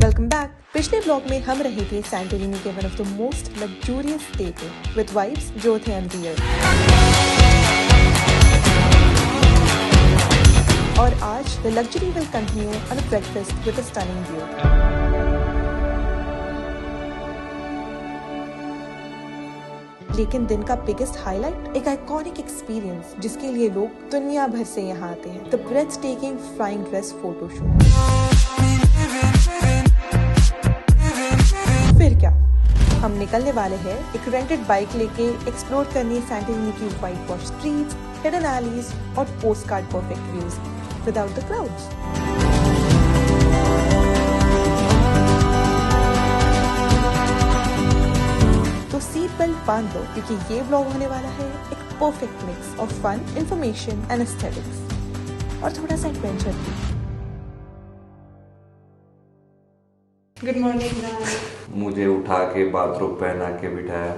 Welcome back. पिछले blog में हम रहे थे सैंटोरिनी के one of the most luxurious stay पे विद वाइब्स जो थे अनरियल। और आज the luxury will continue on a breakfast with a stunning view. लेकिन दिन का बिगेस्ट हाईलाइट एक आइकॉनिक एक्सपीरियंस जिसके लिए लोग दुनिया भर से यहाँ आते हैं, द ब्रेथटेकिंग फ्लाइंग ड्रेस फोटोशूट। फिर क्या, हम निकलने वाले हैं एक रेंटेड बाइक लेके एक्सप्लोर करने सैंटोरिनी की white wash streets, hidden allies और postcard perfect views without the crowds. तो सीट बेल्ट बांध लो क्योंकि ये व्लॉग होने वाला है एक perfect mix of fun, information and aesthetics और थोड़ा सा एडवेंचर भी। Good morning. मुझे उठा के बाथरूम पहना के बिठाया।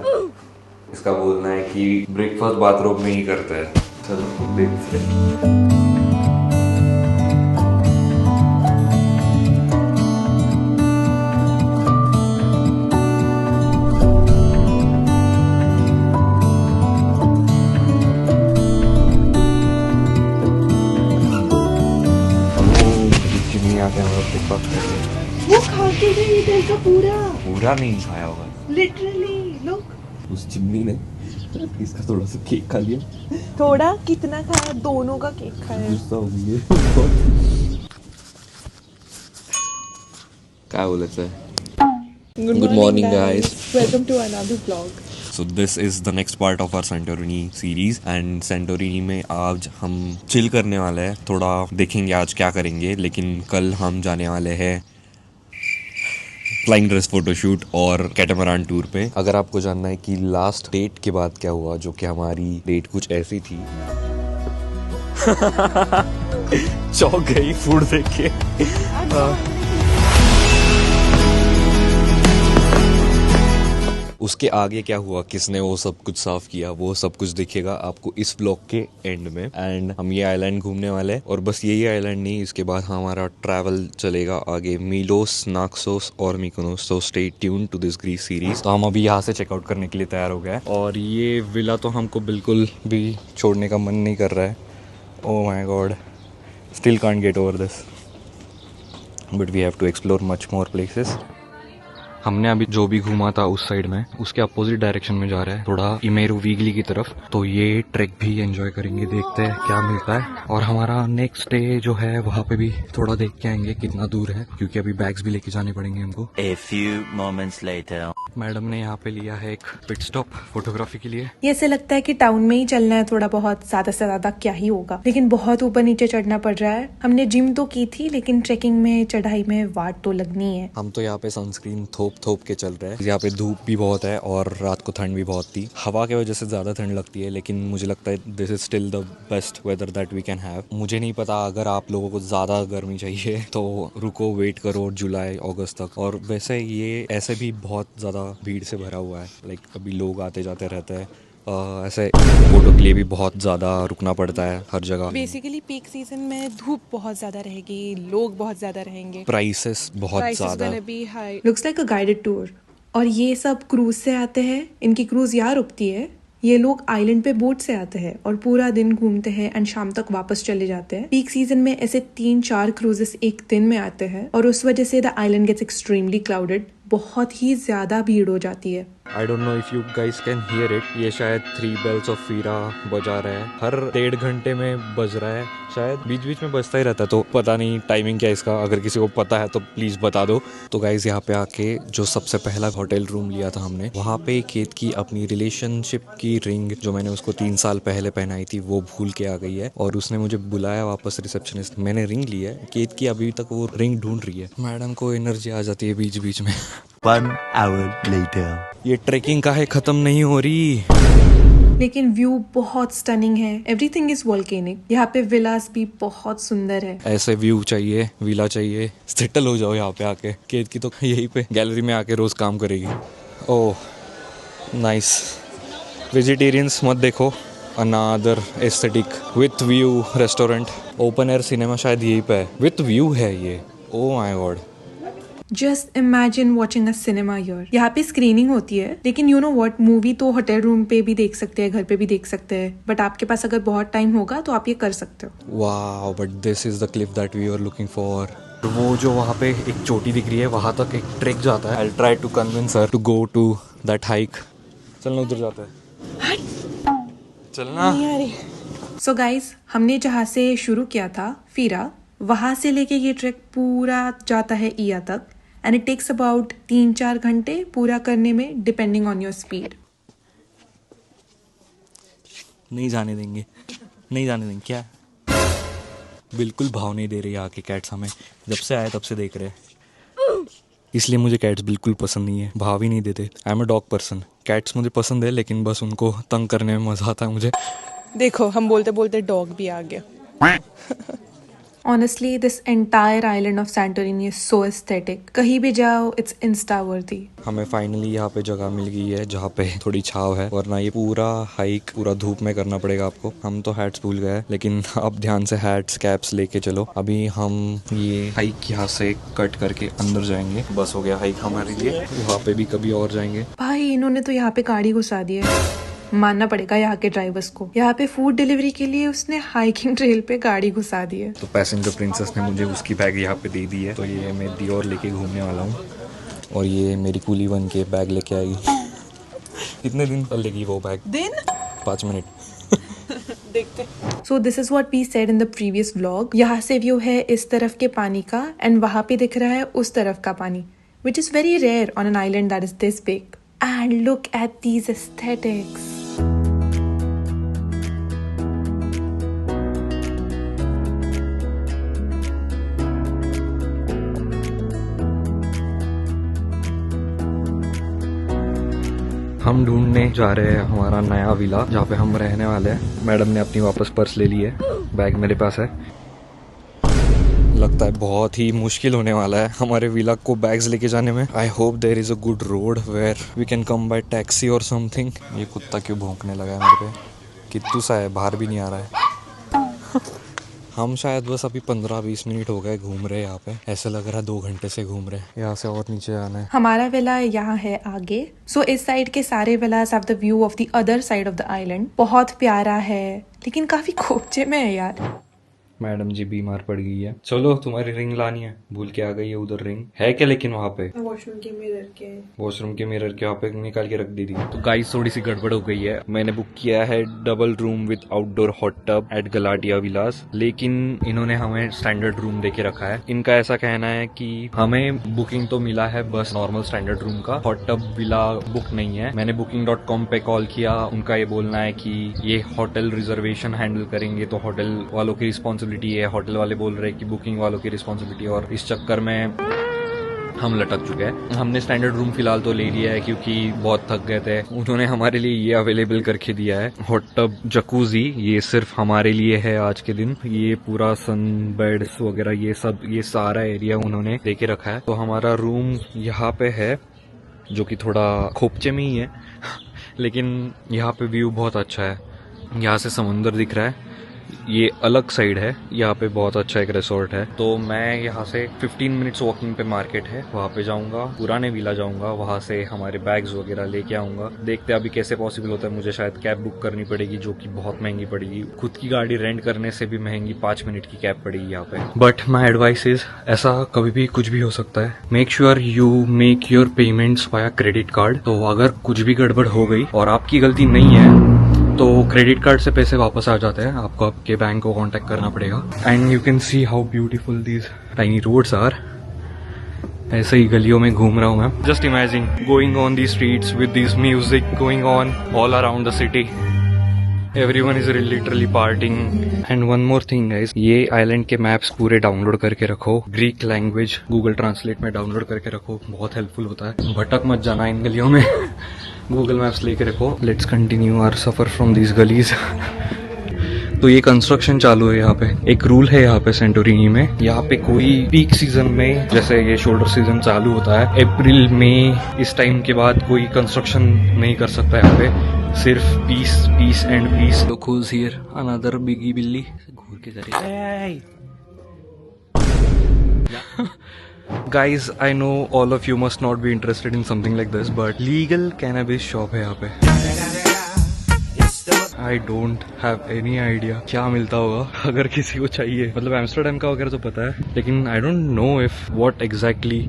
इसका बोलना है कि ब्रेकफास्ट बाथरूम में ही करते हैं। चलो देखते हैं। वो खा के गई इधर का पूरा नहीं खाया होगा लिटरली। लुक, उस चिमनी ने इसका थोड़ा सा केक खा लिया। थोड़ा कितना खाया? दोनों का केक खाया। गुस्सा हो गई है। क्या बोले थे? Good morning guys. Welcome to another vlog. So this is the next part of our Santorini series and Santorini में आज हम चिल करने वाले हैं, थोड़ा देखेंगे आज क्या करेंगे। लेकिन कल हम जाने वाले हैं फ्लाइंग ड्रेस फोटोशूट और कैटामरान टूर पे। अगर आपको जानना है कि लास्ट डेट के बाद क्या हुआ, जो कि हमारी डेट कुछ ऐसी थी। चौंक गई फूड देख के। उसके आगे क्या हुआ, किसने वो सब कुछ साफ किया, वो सब कुछ दिखेगा आपको इस ब्लॉग के एंड में। एंड हम ये आइलैंड घूमने वाले हैं और बस यही आइलैंड नहीं, इसके बाद हमारा ट्रैवल चलेगा आगे मीलोस, नाक्सोस और Mykonos. So stay tuned to this Greece series. तो हम अभी यहाँ से चेकआउट करने के लिए तैयार हो गए और ये विला तो हमको बिल्कुल भी छोड़ने का मन नहीं कर रहा है। Oh my God, still can't get over this, but we have to explore much more places. हमने अभी जो भी घूमा था उस साइड में, उसके अपोजिट डायरेक्शन में जा रहा है, थोड़ा इमेरू वीगली की तरफ। तो ये ट्रैक भी एंजॉय करेंगे, देखते हैं क्या मिलता है। और हमारा नेक्स्ट डे जो है वहाँ पे भी थोड़ा देख के आएंगे कितना दूर है, क्योंकि अभी बैग्स भी लेके जाने पड़ेंगे हमको। A few moments later. Madam ने यहाँ पे लिया है एक पिट स्टॉप फोटोग्राफी के लिए। ये ऐसे लगता है कि टाउन में ही चलना है थोड़ा बहुत, ज्यादा से ज्यादा क्या ही होगा, लेकिन बहुत ऊपर नीचे चढ़ना पड़ रहा है। हमने जिम तो की थी लेकिन ट्रेकिंग में, चढ़ाई में वाट तो लगनी है। हम तो यहाँ पे सनस्क्रीन थोप के चल रहे हैं। यहाँ पे धूप भी बहुत है और रात को ठंड भी बहुत थी। हवा की वजह से ज्यादा ठंड लगती है, लेकिन मुझे लगता है this is still the best weather that we can have. मुझे नहीं पता, अगर आप लोगों को ज्यादा गर्मी चाहिए तो रुको, वेट करो जुलाई अगस्त तक। और वैसे ये ऐसे भी बहुत ज्यादा भीड़ से भरा हुआ है, लाइक अभी लोग आते जाते रहते हैं। ऐसे फोटो के लिए भी बहुत ज्यादा रुकना पड़ता है हर जगह। बेसिकली पीक सीजन में धूप बहुत ज्यादा रहेगी, लोग बहुत ज्यादा रहेंगे, प्राइसेस बहुत ज्यादा। लुक्स लाइक अ गाइडेड टूर। और ये सब क्रूज से आते हैं, इनकी क्रूज यहाँ रुकती है। ये लोग आइलैंड पे बोट से आते हैं और पूरा दिन घूमते हैं एंड शाम तक वापस चले जाते हैं। पीक सीजन में ऐसे 3-4 क्रूजेस एक दिन में आते हैं और उस वजह से the island gets extremely crowded, बहुत ही ज्यादा भीड़ हो जाती है। I don't know if you guys can hear it. ये शायद 3 bells of Fira बजा रहा है, हर 1.5 घंटे में बज रहा है, शायद बीच बीच में बजता ही रहता है। तो पता नहीं टाइमिंग क्या है इसका, अगर किसी को पता है तो प्लीज बता दो। तो गाइज यहाँ पे आके जो सबसे पहला होटल रूम लिया था हमने, वहाँ पे केत की अपनी रिलेशनशिप की रिंग जो मैंने उसको 3 साल पहले पहनाई थी वो भूल के आ गई है और उसने मुझे बुलाया वापस रिसेप्शनिस्ट। मैंने रिंग ली है, केत की अभी तक वो रिंग ढूंढ रही है। मैडम को एनर्जी आ जाती है बीच बीच में। 1 hour later. ये ट्रेकिंग का है, खत्म नहीं हो रही। लेकिन व्यू बहुत स्टनिंग है। Everything is volcanic. यहाँ पे विलास भी बहुत सुंदर है। ऐसे व्यू चाहिए, विला चाहिए, सेटल हो जाओ यहाँ पे आके। केत की तो यही पे गैलरी में आके रोज काम करेगी। Oh nice. वेजिटेरियंस मत देखो, another aesthetic with view restaurant, open air cinema शायद यही पे है, विथ व्यू है ये। Oh my god, just imagine watching a cinema here. यहाँ पे स्क्रीनिंग होती है, लेकिन यू नो व्हाट, मूवी तो होटल रूम पे भी देख सकते हैं, घर पे भी देख सकते हैं, बट आपके पास अगर बहुत टाइम होगा तो आप ये कर सकते हो। Wow, but this is the cliff that we are looking for. वो जो वहाँ पे एक चोटी दिख रही है, वहाँ तक एक ट्रेक जाता है। I try to convince her to go to that hike. चलना उधर जाता है, चलना। सो गाइज, हमने जहाँ से शुरू किया था फीरा, वहां से लेके ये ट्रैक पूरा जाता है ईया तक, एंड इट टेक्स अबाउट 3-4 घंटे पूरा करने में, डिपेंडिंग ऑन योर स्पीड। नहीं जाने देंगे, नहीं जाने देंगे क्या? बिल्कुल भाव नहीं दे रहे यहाँ के कैट्स हमें, जब से आए तब से देख रहे हैं। इसलिए मुझे कैट्स बिल्कुल पसंद नहीं है, भाव ही नहीं देते। I am a dog person. Cats मुझे पसंद है, लेकिन बस उनको तंग करने में मजा आता है मुझे। देखो, हम बोलते बोलते डॉग भी आ गया। Honestly, this entire island of Santorini is so aesthetic. कहीं भी जाओ, it's insta worthy. हमें फाइनली यहाँ पे जगह मिल गई है जहाँ पे थोड़ी छाव है, वरना ये पूरा हाइक पूरा धूप में करना पड़ेगा आपको। हम तो हैट्स भूल गए, लेकिन आप ध्यान से हैट्स कैप्स लेके चलो। अभी हम ये हाइक यहाँ से कट करके अंदर जाएंगे, बस हो गया हाइक हमारे लिए। वहाँ पे भी कभी और जाएंगे। भाई, इन्होंने तो यहाँ पे गाड़ी घुसा दी है, मानना पड़ेगा यहाँ के ड्राइवर्स को। यहाँ पे फूड डिलीवरी के लिए उसने हाइकिंग ट्रेल पे गाड़ी घुसा दी है। तो पैसेंजर प्रिंसेस ने मुझे उसकी बैग यहाँ पे दे दी है, तो ये मैं दियोर लेके घूमने वाला हूँ, और ये मेरी कूली बन के बैग लेके आएगी। कितने दिन लेगी वो बैग? 5 मिनट। देखते। So this is what we said in the previous vlog. यहाँ से व्यू है इस तरफ के पानी का, एंड वहाँ पे दिख रहा है उस तरफ का पानी, which is very rare on an island that is this big. And look at these aesthetics. हम ढूंढने जा रहे हैं हमारा नया विला, जहाँ पे हम रहने वाले हैं। मैडम ने अपनी वापस पर्स ले ली है, बैग मेरे पास है। लगता है बहुत ही मुश्किल होने वाला है हमारे विला को बैग्स लेके जाने में। I hope there is a good road where we can come by taxi और समथिंग। ये कुत्ता क्यों भौंकने लगा है मेरे पे? कित्तू सा है, बाहर भी नहीं आ रहा है। हम शायद बस अभी 15-20 मिनट हो गए घूम रहे हैं यहाँ पे, ऐसा लग रहा है 2 घंटे से घूम रहे हैं। यहाँ से और नीचे आना है। हमारा विला यहाँ है आगे। सो इस साइड के सारे villas have the view of the other side of the island. बहुत प्यारा है, लेकिन काफी खोपचे में है यार। मैडम जी बीमार पड़ गई है। चलो, तुम्हारी रिंग लानी है, भूल के आ गई है। उधर रिंग है क्या? लेकिन वहाँ पे वॉशरूम के मिरर के वहाँ पे निकाल के रख दी थी। तो गाइस, थोड़ी सी गड़बड़ हो गई है। मैंने बुक किया है double room with outdoor hot tub at Galatia villas, लेकिन इन्होंने हमें स्टैंडर्ड रूम देके रखा है। इनका ऐसा कहना है कि हमें बुकिंग तो मिला है बस नॉर्मल स्टैंडर्ड रूम का, हॉट टब विला बुक नहीं है। मैंने booking.com पे कॉल किया, उनका ये बोलना है कि ये होटल रिजर्वेशन हैंडल करेंगे, तो होटल वालों की रिस्पॉन्सिबिलिटी है। होटल वाले बोल रहे हैं कि बुकिंग वालों की रिस्पॉन्सिबिलिटी, और इस चक्कर में हम लटक चुके हैं। हमने स्टैंडर्ड रूम फिलहाल तो ले लिया है क्योंकि बहुत थक गए थे। उन्होंने हमारे लिए ये अवेलेबल करके दिया है हॉट टब जकूजी, ये सिर्फ हमारे लिए है आज के दिन। ये पूरा सन बेड्स वगैरह ये सारा एरिया उन्होंने देके रखा है। तो हमारा रूम यहाँ पे है, जो कि थोड़ा खोपचे में ही है, लेकिन यहाँ पे व्यू बहुत अच्छा है। यहाँ से समुंदर दिख रहा है, ये अलग साइड है। यहाँ पे बहुत अच्छा एक रिसोर्ट है। तो मैं यहाँ से 15 मिनट्स वॉकिंग पे मार्केट है, वहाँ पे जाऊंगा, पुराने विला जाऊंगा, वहाँ से हमारे बैग्स वगैरह लेके आऊंगा। देखते हैं अभी कैसे पॉसिबल होता है। मुझे शायद कैब बुक करनी पड़ेगी, जो कि बहुत महंगी पड़ेगी। खुद की गाड़ी रेंट करने से भी महंगी 5 मिनट की कैब पड़ेगी यहाँ पे। बट माई एडवाइस इज, ऐसा कभी भी कुछ भी हो सकता है। Make sure you make your payments via credit card. तो अगर कुछ भी गड़बड़ हो गई और आपकी गलती नहीं है, तो क्रेडिट कार्ड से पैसे वापस आ जाते हैं। आपको आपके बैंक को कांटेक्ट करना पड़ेगा। And you can see how beautiful these tiny roads are. ऐसे ही गलियों में घूम रहा हूँ मैं। Just imagine going on the streets with this music going on all around the city. Everyone is literally partying. And one more thing guys, ये island के मैप्स पूरे डाउनलोड करके रखो। ग्रीक लैंग्वेज गूगल ट्रांसलेट में download करके रखो, बहुत helpful होता है। भटक मत जाना इन गलियों में। गूगल मैप्स लेके रखो। लेट्स कंटिन्यू आवर सफर फ्रॉम दीज गलीज। तो ये कंस्ट्रक्शन चालू है यहाँ पे। एक रूल है यहाँ पे सेंटोरिनी में, यहाँ पे कोई पीक सीजन में, जैसे ये शोल्डर सीजन चालू होता है अप्रैल मई, इस टाइम के बाद कोई कंस्ट्रक्शन नहीं कर सकता यहाँ पे। सिर्फ पीस एंड पीस। तो खूज हियर अनदर बिगी बिल्ली घूर के जा रही है। Guys I know all of you must not be interested in something like this, but legal cannabis shop है यहाँ पे। I don't have any idea क्या मिलता होगा अगर किसी को चाहिए। मतलब एम्स्टर्डम का वगैरह तो पता है, लेकिन I don't know if what exactly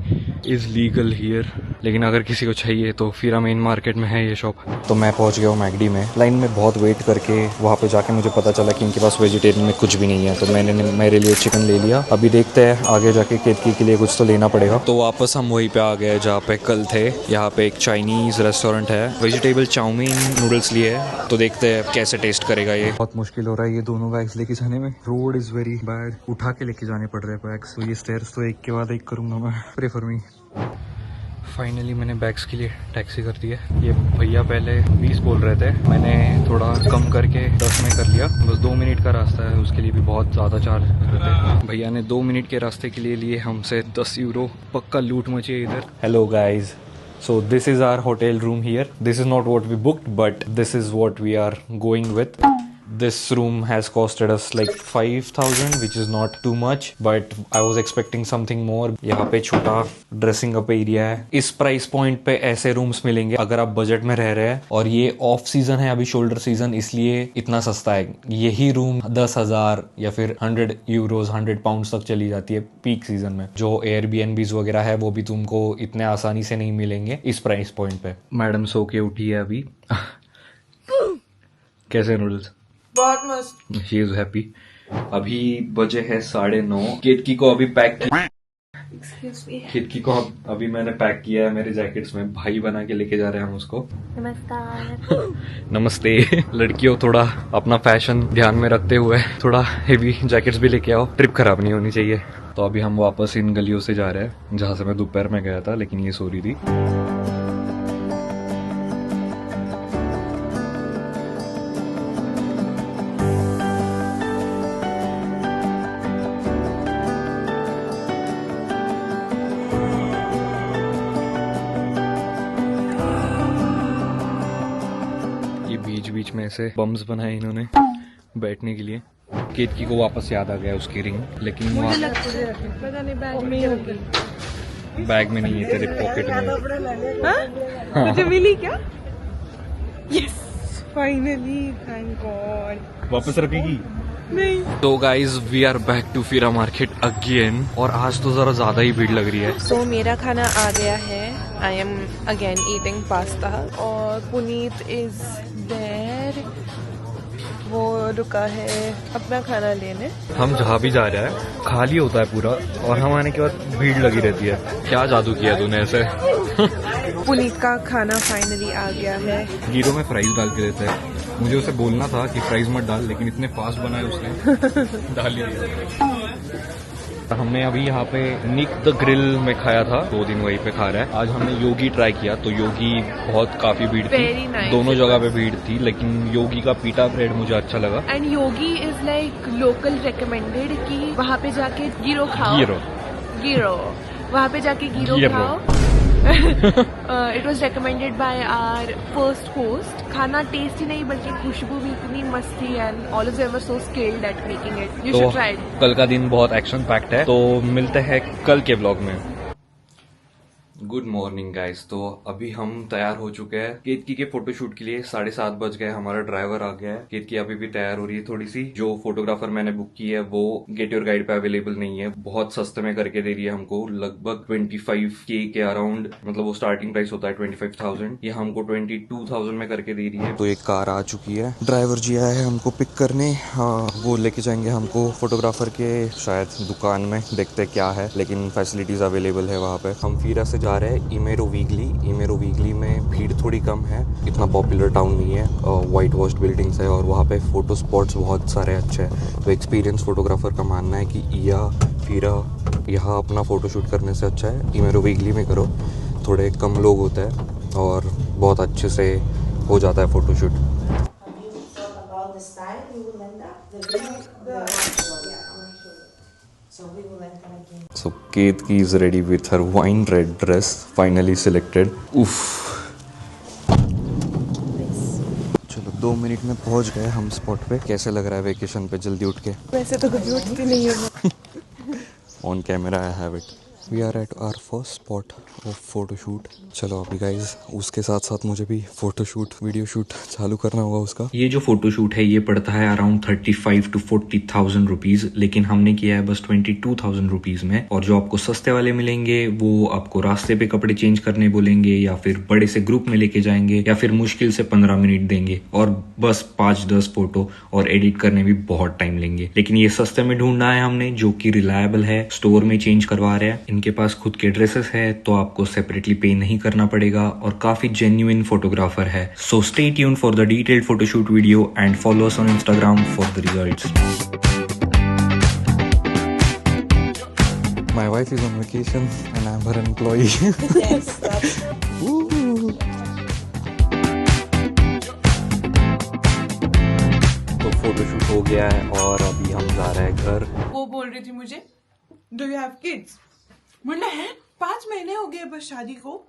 is legal here. लेकिन अगर किसी को चाहिए तो फिर मेन मार्केट में है ये शॉप। तो मैं पहुंच गया हूँ मैगडी में। लाइन में बहुत वेट करके वहाँ पे जाके मुझे पता चला कि इनके पास वेजिटेरियन में कुछ भी नहीं है, तो मैंने मेरे लिए चिकन ले लिया। अभी देखते हैं आगे जाके केतकी के लिए कुछ तो लेना पड़ेगा। तो वापस हम वहीं पे आ गए जहाँ पे कल थे। यहाँ पे एक चाइनीज रेस्टोरेंट है, वेजिटेबल चाउमीन नूडल्स लिए है, तो देखते हैं कैसे टेस्ट करेगा ये। बहुत मुश्किल हो रहा है ये दोनों बैग्स लेके जाने में। रोड इज वेरी बैड, उठा के लेके जाने पड़ रहे हैं बैग्स। तो ये स्टेयर्स तो एक के बाद एक करूंगा मैं, प्रेफर मी। फाइनली मैंने बैग्स के लिए टैक्सी कर दी है। ये भैया पहले 20 बोल रहे थे, मैंने थोड़ा कम करके 10 में कर लिया। बस 2 मिनट का रास्ता है, उसके लिए भी बहुत ज़्यादा चार्ज कर रहे थे। भैया ने 2 मिनट के रास्ते के लिए लिए हमसे 10 यूरो। पक्का लूट मची है इधर। Hello guys, so this is our hotel room here. This is not what we booked, but this is what we are going with. This room has costed us like 5,000, which is not too much, but I was expecting something more. यहाँ पे छोटा dressing up area है। इस price point पे ऐसे rooms मिलेंगे अगर आप बजट में रह रहे हैं, और ये ऑफ सीजन है अभी, शोल्डर सीजन, इसलिए इतना सस्ता है। यही रूम 10,000 या फिर 100 यूरोज 100 पाउंड तक चली जाती है पीक सीजन में। जो एयरबीएनबीज वगैरह है वो भी तुमको इतने आसानी से नहीं मिलेंगे इस प्राइस पॉइंट पे। मैडम सो के उठी है अभी। कैसे नूडल्स? बहुत मस्त। She is happy. अभी बजे है 9:30। केतकी को अभी पैक किया। केतकी को अभी मैंने पैक किया है मेरे जैकेट्स में। भाई बना के लेके जा रहे हैं हम उसको। नमस्कार। नमस्ते। लड़कियों, थोड़ा अपना फैशन ध्यान में रखते हुए थोड़ा हेवी जैकेट्स भी लेके आओ, ट्रिप खराब नहीं होनी चाहिए। तो अभी हम वापस इन गलियों से जा रहे हैं जहाँ से मैं दोपहर में गया था, लेकिन ये सो रही थी। बीच बीच में ऐसे बम्स बनाए इन्होंने बैठने के लिए। केतकी को वापस याद आ गया उसकी रिंग, लेकिन पता नहीं बैग में होगी। बैग में नहीं है, तेरे पॉकेट में। हाँ? मुझे मिली क्या? Yes, finally, thank God. वापस रखेगी? नहीं। तो guys we are back to Fira market again, और आज तो जरा ज्यादा ही भीड़ लग रही है। So, मेरा खाना आ गया है। I am again eating pasta, और पुनीत इज देयर, वो रुका है अपना खाना लेने। हम जहाँ भी जा रहे हैं खाली होता है पूरा, और हम आने के बाद भीड़ लगी रहती है। क्या जादू किया तूने ऐसे? पुनीत का खाना फाइनली आ गया है। गिरो में फ्राइज डाल के देते हैं। मुझे उसे बोलना था कि फ्राइज मत डाल, लेकिन इतने फास्ट बनाए उसने डाल ही दिया। हमने अभी यहाँ पे निक द ग्रिल में खाया था, 2 दिन वहीं पे खा रहा है। आज हमने योगी ट्राई किया, तो योगी बहुत काफी भीड़ थी। nice. दोनों जगह पे भीड़ थी, लेकिन योगी का पीटा ब्रेड मुझे अच्छा लगा। And Yogi is like local recommended कि वहाँ पे जाके गिरो खाओ। गिरो वहाँ पे जाके गिरो खाओ। It was recommended by our first host. खाना टेस्टी नहीं बल्कि खुशबू भी इतनी मस्त थी, and all of them were so skilled at making it. You should try it. कल का दिन बहुत एक्शन पैक्ड है, तो मिलते हैं कल के ब्लॉग में। Good morning guys. तो अभी हम तैयार हो चुके हैं केतकी के फोटोशूट के लिए। 7:30 बज गए, हमारा ड्राइवर आ गया है। केतकी अभी भी तैयार हो रही है थोड़ी सी। जो फोटोग्राफर मैंने बुक की है वो गेट योर गाइड पे अवेलेबल नहीं है। बहुत सस्ते में करके दे रही है हमको, लगभग 25K के अराउंड। मतलब वो स्टार्टिंग प्राइस होता है 25,000, ये हमको 22,000 में करके दे रही है। तो एक कार आ चुकी है, ड्राइवर जी आया है हमको पिक करने। हाँ, वो लेके जाएंगे हमको फोटोग्राफर के शायद दुकान में, देखते क्या है, लेकिन फैसिलिटीज अवेलेबल है वहाँ पे। हम फिरा से जा रहे हैं इमेरो वीगली में भीड़ थोड़ी कम है, इतना पॉपुलर टाउन नहीं है, वाइट वॉश्ड बिल्डिंग्स है, और वहाँ पे फोटो स्पॉट्स बहुत सारे अच्छे हैं। तो एक्सपीरियंस फोटोग्राफर का मानना है कि फिरा यहाँ अपना फोटोशूट करने से अच्छा है इमेरो वीगली में करो। थोड़े कम लोग होते हैं और बहुत अच्छे से हो जाता है photoshoot. So Ketki is ready with her wine red dress, finally selected. Oof. चलो 2 मिनट में पहुंच गए हम स्पॉट पे। कैसे लग रहा है वेकेशन पे जल्दी उठ के? वैसे तो कभी उठती नहीं है। On camera I have it. We are at our first spot of photoshoot. चलो अभी गाइज उसके साथ साथ मुझे भी फोटोशूट वीडियो शूट चालू करना होगा उसका। ये जो फोटोशूट है ये पड़ता है अराउंड 35 to 40,000 रुपीज, लेकिन हमने किया है बस 22,000 रुपीज में। और जो आपको सस्ते वाले मिलेंगे वो आपको रास्ते पे कपड़े चेंज करने बोलेंगे, या फिर बड़े से ग्रुप में लेके जाएंगे, या फिर मुश्किल से 15 मिनट देंगे और बस 5-10 फोटो और एडिट करने भी बहुत टाइम लेंगे। लेकिन ये सस्ते में ढूंढना है हमने, जो कि रिलायबल है, स्टोर में चेंज करवा रहे हैं, इनके पास खुद के ड्रेसेस है तो आपको सेपरेटली पे नहीं करना पड़ेगा, और काफी जेन्युइन फोटोग्राफर है। सो stay tuned for the detailed photoshoot video and follow us on Instagram for the results. My wife is on vacation and I'm her employee. Yes, तो फोटोशूट हो गया है और अभी हम जा रहे हैं घर। वो बोल रही थी मुझे, डू यू हैव किड्स? बोला है 5 महीने हो गए बस शादी को।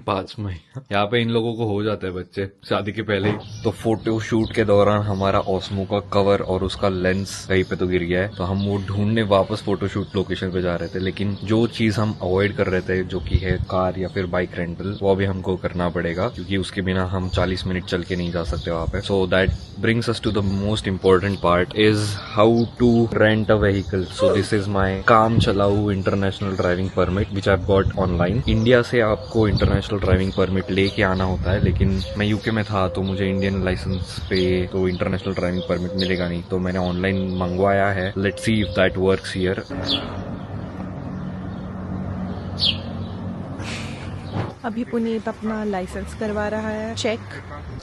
5 महीना यहाँ पे इन लोगों को हो जाते हैं बच्चे शादी के पहले ही। तो फोटो शूट के दौरान हमारा ऑस्मो का कवर और उसका लेंस कहीं पे तो गिर गया है, तो हम वो ढूंढने वापस फोटो शूट लोकेशन पे जा रहे थे। लेकिन जो चीज हम अवॉइड कर रहे थे, जो कि है कार या फिर बाइक रेंटल, वो अभी हमको करना पड़ेगा, क्योंकि उसके बिना हम 40 मिनट चल के नहीं जा सकते वहाँ पे। So that brings us to the most important part is how to rent a vehicle. So this is my काम चलाऊ international driving permit which I've got online. India से आपको इंटरनेशनल ड्राइविंग परमिट लेके आना होता है, लेकिन मैं यूके में था तो मुझे इंडियन लाइसेंस पे तो इंटरनेशनल ड्राइविंग परमिट मिलेगा नहीं, तो मैंने ऑनलाइन मंगवाया है। Let's see if that works here. अभी पुनीत अपना लाइसेंस करवा रहा है चेक।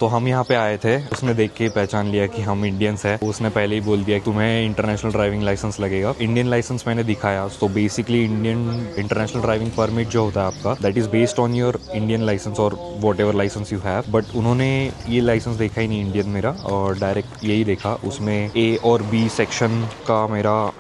तो हम यहाँ पे आए थे, उसने देख के पहचान लिया कि हम इंडियंस हैं। उसने पहले ही बोल दिया कि तुम्हें इंटरनेशनल ड्राइविंग लाइसेंस लगेगा। इंडियन लाइसेंस मैंने दिखाया, तो basically Indian international driving permit जो होता है आपका, that is based on your Indian licence और whatever licence you have. But उन्होंने ये लाइसेंस देखा ही नहीं इंडियन मेरा, और डायरेक्ट यही देखा, उसमें A और B सेक्शन का मेरा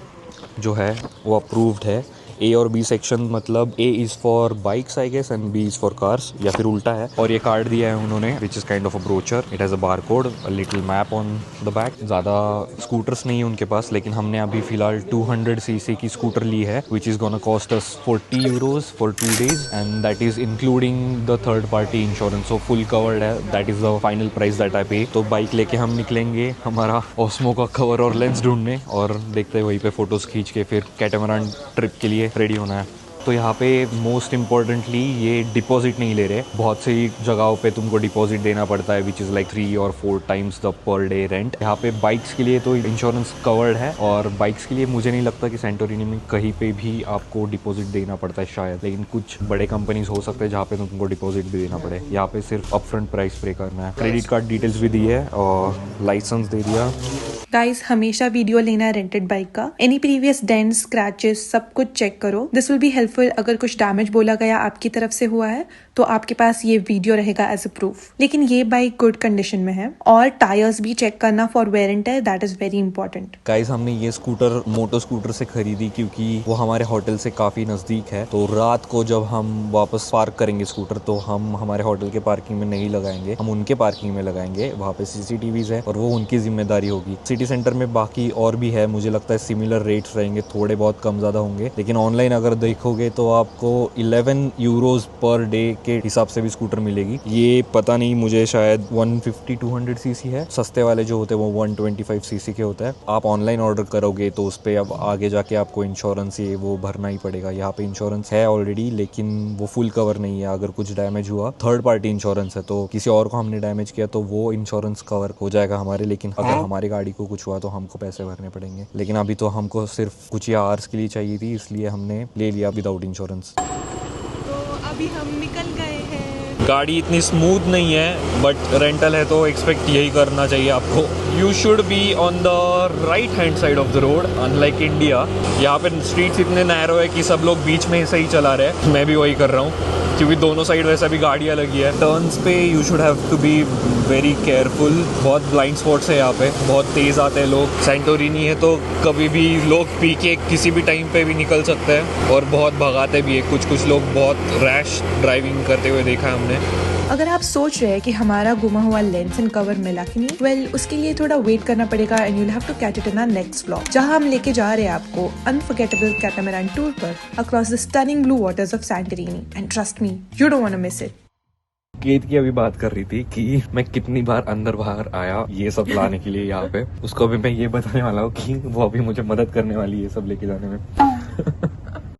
जो है वो अप्रूव्ड है। A और B सेक्शन मतलब A is for bikes I guess and B is for cars, या फिर उल्टा है। और ये कार्ड दिया है उन्होंने which is kind of a brochure, it has a bar code, a little map on the back. ज्यादा स्कूटर्स नहीं है उनके पास, लेकिन हमने अभी फिलहाल 200 cc की स्कूटर ली है which is gonna cost us 40 euros for 2 days, and that is including the third party insurance. So full covered है, that is the final price that I pay. तो बाइक लेके हम निकलेंगे हमारा ऑस्मो का कवर और लेंस ढूंढने, और देखते हैं वहीं पे फोटोज खींच के फिर कैटामरान ट्रिप के लिए रेडी होना है। तो यहाँ पे मोस्ट इम्पॉर्टेंटली ये डिपॉजिट नहीं ले रहे। बहुत सी जगहों पे तुमको डिपॉजिट देना पड़ता है which is like 3 or 4 times the per day rent. यहाँ पे बाइक्स के लिए तो इंश्योरेंस कवर्ड है, और बाइक्स के लिए मुझे नहीं लगता कि सेंटोरिनी में कहीं पे भी आपको डिपॉजिट देना पड़ता है शायद, लेकिन कुछ बड़े कंपनीज हो सकते हैं जहाँ पे तुमको डिपॉजिट भी देना पड़े। यहाँ पे सिर्फ अपफ्रंट प्राइस पे करना है। क्रेडिट कार्ड डिटेल्स भी दी है और लाइसेंस दे दिया। गाइस, हमेशा वीडियो लेना है रेंटेड बाइक का। एनी प्रीवियस डेंट्स, स्क्रैचेस, सब कुछ चेक करो। This will be helpful. अगर कुछ डैमेज बोला गया आपकी तरफ से हुआ है तो आपके पास ये वीडियो रहेगा एज अ प्रूफ। लेकिन ये बाइक गुड कंडीशन में है, और टायर्स भी चेक करना for wear and tear, that is very important. Guys, हमने ये स्कूटर मोटो स्कूटर से खरीदी क्योंकि वो हमारे होटल से काफी नजदीक है। तो रात को जब हम वापस पार्क करेंगे स्कूटर, तो हम हमारे होटल के पार्किंग में नहीं लगाएंगे, हम उनके पार्किंग में लगाएंगे। वहाँ पे CCTVs है और वो उनकी जिम्मेदारी होगी। सिटी सेंटर में बाकी और भी है, मुझे लगता है सिमिलर रेट्स रहेंगे, थोड़े बहुत कम ज्यादा होंगे। लेकिन ऑनलाइन अगर देखोगे तो आपको 11 euros पर डे के हिसाब से भी स्कूटर मिलेगी। ये पता नहीं, मुझे शायद 150-200 cc है। सस्ते वाले जो होते हैं वो 125 cc के होता है। आप ऑनलाइन ऑर्डर करोगे तो उस पर अब आगे जाके आपको इंश्योरेंस ये वो भरना ही पड़ेगा। यहाँ पे इंश्योरेंस है ऑलरेडी, लेकिन वो फुल कवर नहीं है। अगर कुछ डैमेज हुआ, थर्ड पार्टी इंश्योरेंस है, तो किसी और को हमने डैमेज किया तो वो इंश्योरेंस कवर हो जाएगा हमारे। लेकिन अगर हमारी गाड़ी को कुछ हुआ तो हमको पैसे भरने पड़ेंगे। लेकिन अभी तो हमको सिर्फ कुछ ही आवर्स के लिए चाहिए थी, इसलिए हमने ले लिया विदाउट इंश्योरेंस। तो अभी हम निकल गए हैं। गाड़ी इतनी स्मूथ नहीं है, बट रेंटल है तो एक्सपेक्ट यही करना चाहिए आपको। You should be on the right hand side of the road, unlike India. यहाँ पे स्ट्रीट्स इतने नैरो है कि सब लोग बीच में ही सही चला रहे हैं। मैं भी वही कर रहा हूँ। क्योंकि दोनों साइड वैसा भी गाड़ियाँ लगी है। टर्न्स पे you should have to be very careful. बहुत ब्लाइंड स्पॉट्स है यहाँ पे, बहुत तेज आते हैं लोग। सैंटोरिनी है तो कभी भी लोग पी के किसी भी टाइम पे भी निकल सकते हैं और बहुत भगाते भी है। कुछ लोग बहुत रैश ड्राइविंग करते हुए देखा है हमने। अगर आप सोच रहे हैं कि हमारा गुमा हुआ लेंस एंड कवर मिला कि नहीं, वेल उसके लिए थोड़ा वेट करना पड़ेगा and you will have to catch it in our next vlog, जहां हम लेके जा रहे हैं आपको अनफॉरगेटेबल कैटामैरान टूर पर across the stunning blue waters of Santorini and trust me, you don't want to miss it. केत की अभी बात कर रही थी कि मैं कितनी बार अंदर बाहर आया ये सब लाने के लिए यहाँ पे। उसको अभी मैं ये बताने वाला हूँ कि वो अभी मुझे मदद करने वाली है ये सब लेके जाने में।